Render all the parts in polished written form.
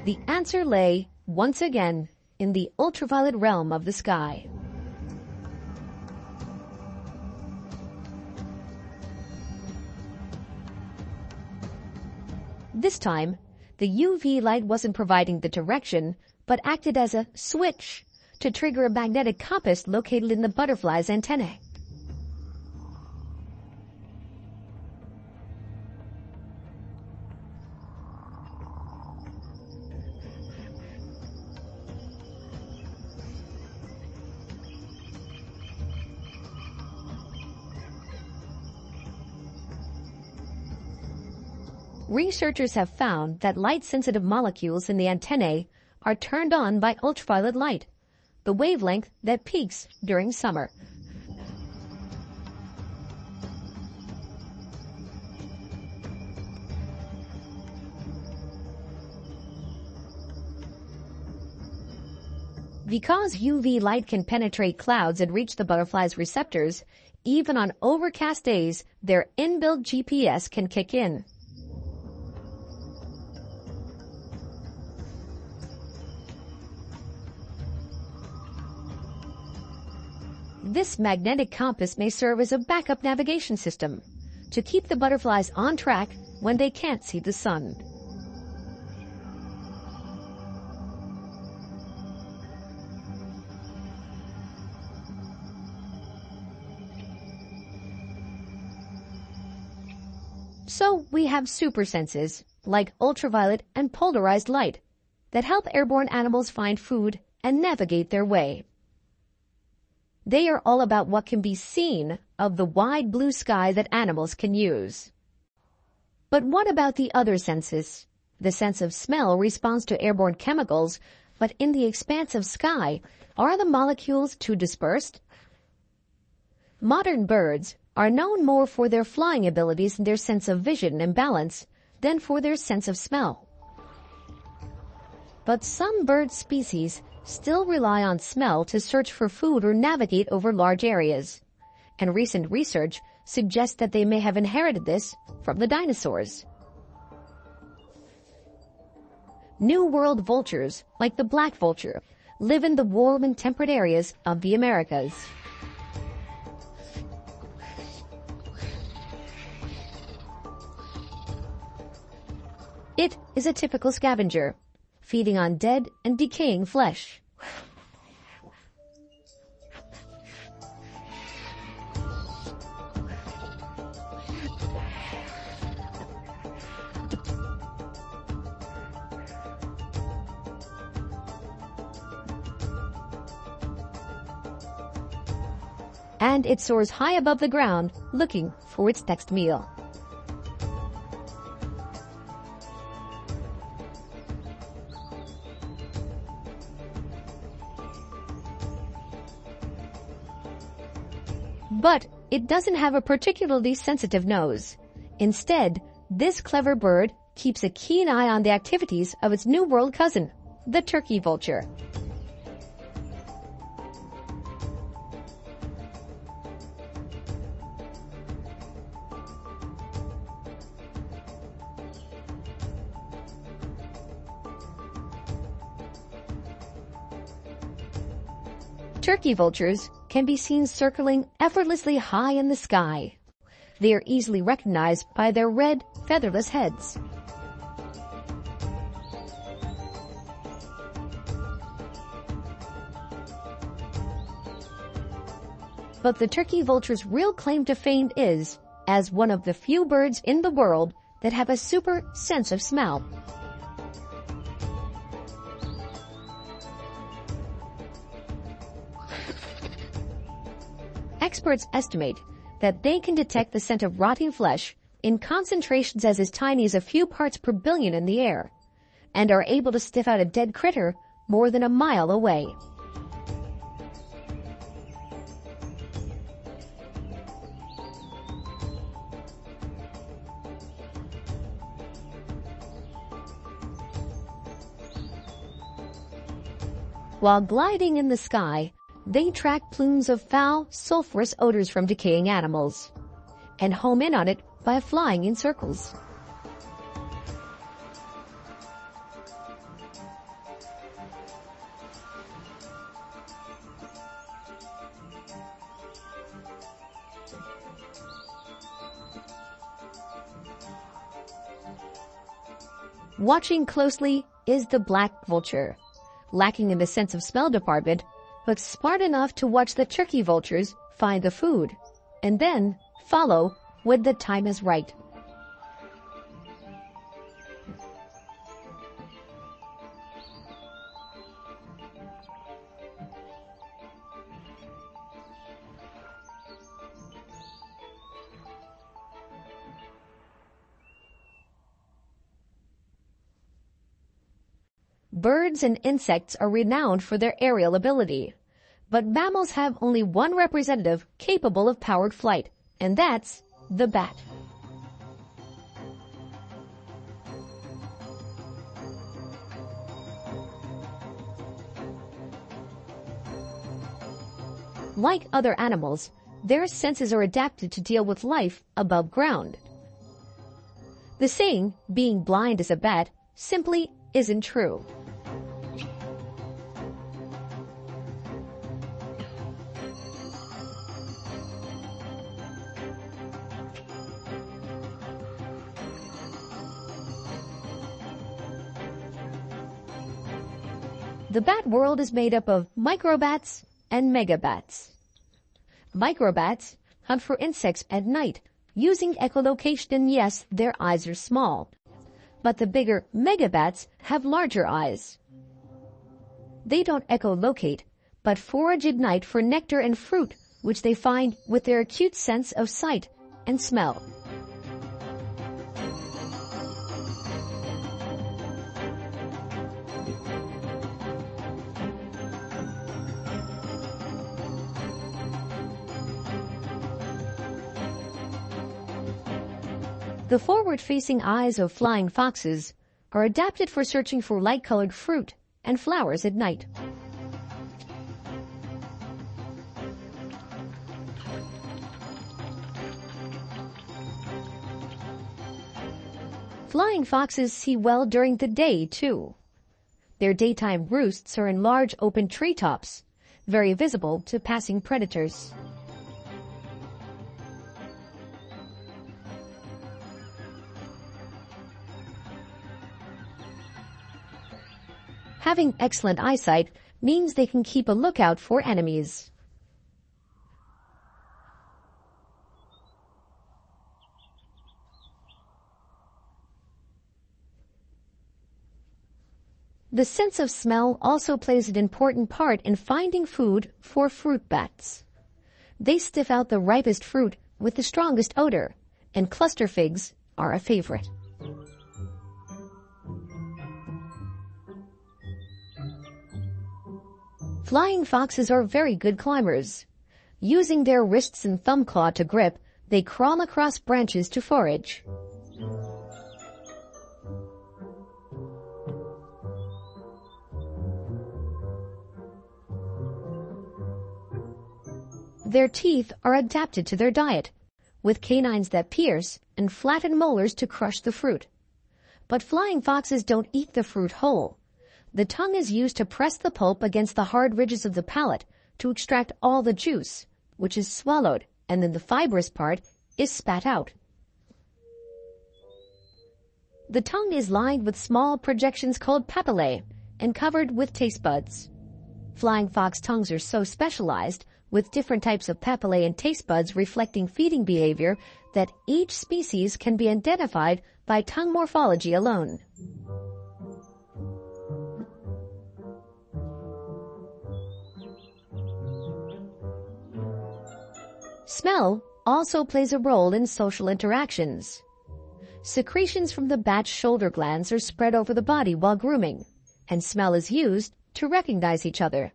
The answer lay, once again, in the ultraviolet realm of the sky. This time, the UV light wasn't providing the direction, but acted as a switch to trigger a magnetic compass located in the butterfly's antennae. Researchers have found that light-sensitive molecules in the antennae are turned on by ultraviolet light, the wavelength that peaks during summer. Because UV light can penetrate clouds and reach the butterfly's receptors, even on overcast days, their inbuilt GPS can kick in. This magnetic compass may serve as a backup navigation system to keep the butterflies on track when they can't see the sun. So we have super senses, like ultraviolet and polarized light, that help airborne animals find food and navigate their way. They are all about what can be seen of the wide blue sky that animals can use. But what about the other senses? The sense of smell responds to airborne chemicals, but in the expanse of sky, are the molecules too dispersed? Modern birds are known more for their flying abilities and their sense of vision and balance than for their sense of smell. But some bird species still rely on smell to search for food or navigate over large areas, and recent research suggests that they may have inherited this from the dinosaurs. New World vultures, like the black vulture, live in the warm and temperate areas of the Americas. It is a typical scavenger, feeding on dead and decaying flesh. And it soars high above the ground, looking for its next meal. But it doesn't have a particularly sensitive nose. Instead, this clever bird keeps a keen eye on the activities of its New World cousin, the turkey vulture. Turkey vultures can be seen circling effortlessly high in the sky. They are easily recognized by their red, featherless heads. But the turkey vulture's real claim to fame is as one of the few birds in the world that have a super sense of smell. Experts estimate that they can detect the scent of rotting flesh in concentrations as tiny as a few parts per billion in the air, and are able to sniff out a dead critter more than a mile away. While gliding in the sky, they track plumes of foul, sulfurous odors from decaying animals, and home in on it by flying in circles. Watching closely is the black vulture, lacking in the sense of smell department, but smart enough to watch the turkey vultures find the food, and then follow when the time is right. Birds and insects are renowned for their aerial ability, but mammals have only one representative capable of powered flight, and that's the bat. Like other animals, their senses are adapted to deal with life above ground. The saying, "being blind as a bat," simply isn't true. The bat world is made up of microbats and megabats. Microbats hunt for insects at night using echolocation, and yes, their eyes are small. But the bigger megabats have larger eyes. They don't echolocate, but forage at night for nectar and fruit, which they find with their acute sense of sight and smell. The forward-facing eyes of flying foxes are adapted for searching for light-colored fruit and flowers at night. Flying foxes see well during the day, too. Their daytime roosts are in large open treetops, very visible to passing predators. Having excellent eyesight means they can keep a lookout for enemies. The sense of smell also plays an important part in finding food for fruit bats. They sniff out the ripest fruit with the strongest odor, and cluster figs are a favorite. Flying foxes are very good climbers. Using their wrists and thumb claw to grip, they crawl across branches to forage. Their teeth are adapted to their diet, with canines that pierce and flattened molars to crush the fruit. But flying foxes don't eat the fruit whole. The tongue is used to press the pulp against the hard ridges of the palate to extract all the juice, which is swallowed, and then the fibrous part is spat out. The tongue is lined with small projections called papillae and covered with taste buds. Flying fox tongues are so specialized, with different types of papillae and taste buds reflecting feeding behavior, that each species can be identified by tongue morphology alone. Smell also plays a role in social interactions. Secretions from the bat's shoulder glands are spread over the body while grooming, and smell is used to recognize each other.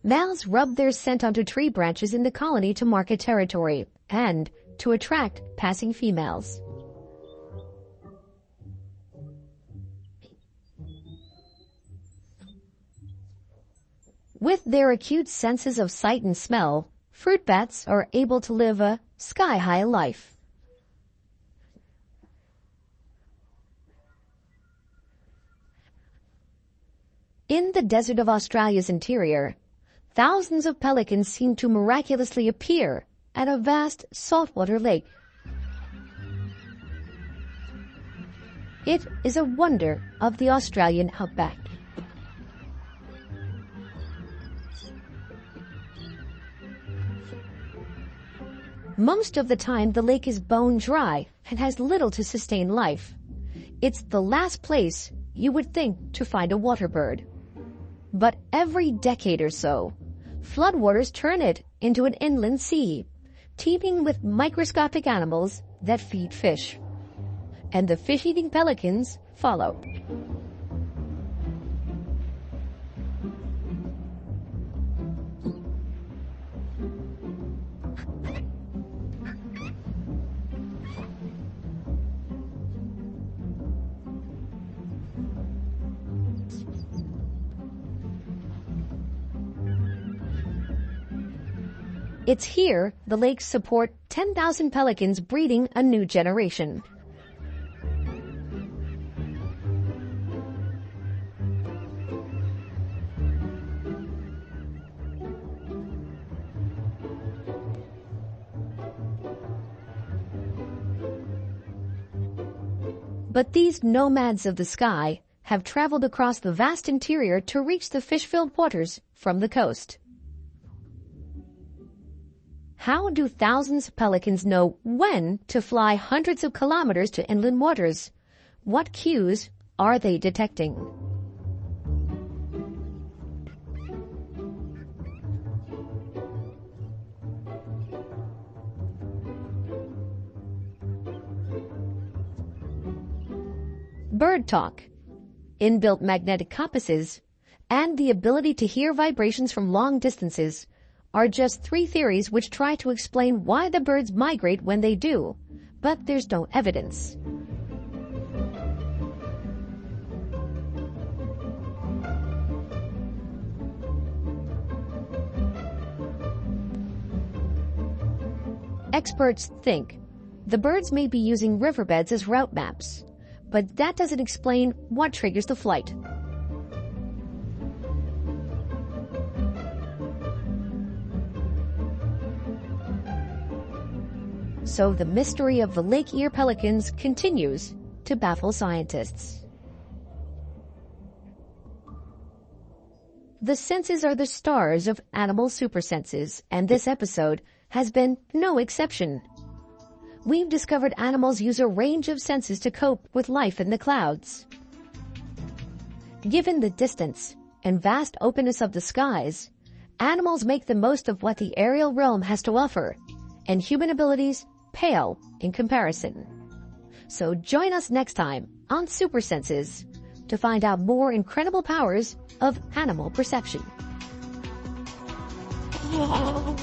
Males rub their scent onto tree branches in the colony to mark a territory and to attract passing females. With their acute senses of sight and smell, fruit bats are able to live a sky-high life. In the desert of Australia's interior, thousands of pelicans seem to miraculously appear at a vast saltwater lake. It is a wonder of the Australian outback. Most of the time, the lake is bone dry and has little to sustain life. It's the last place you would think to find a water bird. But every decade or so, floodwaters turn it into an inland sea, teeming with microscopic animals that feed fish. And the fish-eating pelicans follow. It's here the lakes support 10,000 pelicans breeding a new generation. But these nomads of the sky have traveled across the vast interior to reach the fish-filled waters from the coast. How do thousands of pelicans know when to fly hundreds of kilometers to inland waters? What cues are they detecting? Bird talk, inbuilt magnetic compasses, and the ability to hear vibrations from long distances are just three theories which try to explain why the birds migrate when they do, but there's no evidence. Experts think the birds may be using riverbeds as route maps, but that doesn't explain what triggers the flight. So the mystery of the lake ear pelicans continues to baffle scientists. The senses are the stars of animal supersenses, and this episode has been no exception. We've discovered animals use a range of senses to cope with life in the clouds. Given the distance and vast openness of the skies, animals make the most of what the aerial realm has to offer, and human abilities pale in comparison. So join us next time on Super Senses to find out more incredible powers of animal perception. Oh,